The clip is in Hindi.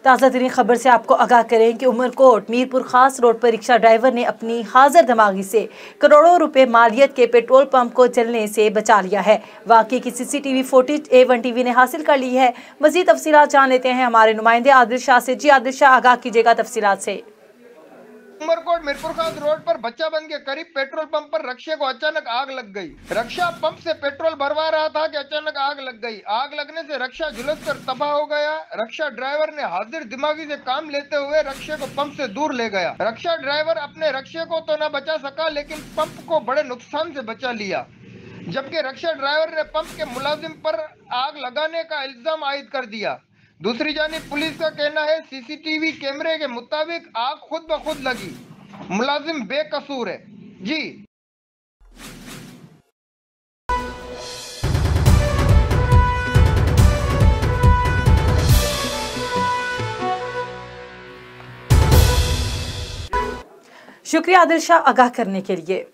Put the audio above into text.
ताज़ा तरीन खबर से आपको आगाह करें कि उमरकोट मीरपुर खास रोड पर रिक्शा ड्राइवर ने अपनी हाजिर दिमागी से करोड़ों रुपए मालियत के पेट्रोल पंप को जलने से बचा लिया है। वाकई की सीसीटीवी फुटेज A1 टीवी ने हासिल कर ली है। मजीद तफसीलात जान लेते हैं हमारे नुमाइंदे आदिल शाह से। जी आदिल शाह, आगाह कीजिएगा तफसीलात से। उमरकोट मीरपुर खास रोड पर बच्चा बन के करीब पेट्रोल पंप पर रक्षे को अचानक आग लग गई। रक्षा पंप से पेट्रोल भरवा रहा था कि अचानक आग लग गई। आग लगने से रक्षा झुलसकर तबाह हो गया। रक्षा ड्राइवर ने हाजिर दिमागी से काम लेते हुए रक्षे को पंप से दूर ले गया। रक्षा ड्राइवर अपने रक्षे को तो न बचा सका, लेकिन पंप को बड़े नुकसान से बचा लिया। जबकि रक्षा ड्राइवर ने पंप के मुलाजिम पर आग लगाने का इल्जाम आयद कर दिया। दूसरी जानिब पुलिस का कहना है सीसीटीवी कैमरे के मुताबिक आग खुद ब खुद लगी, मुलाजिम बेकसूर है। जी शुक्रिया आदिल शाह आगाह करने के लिए।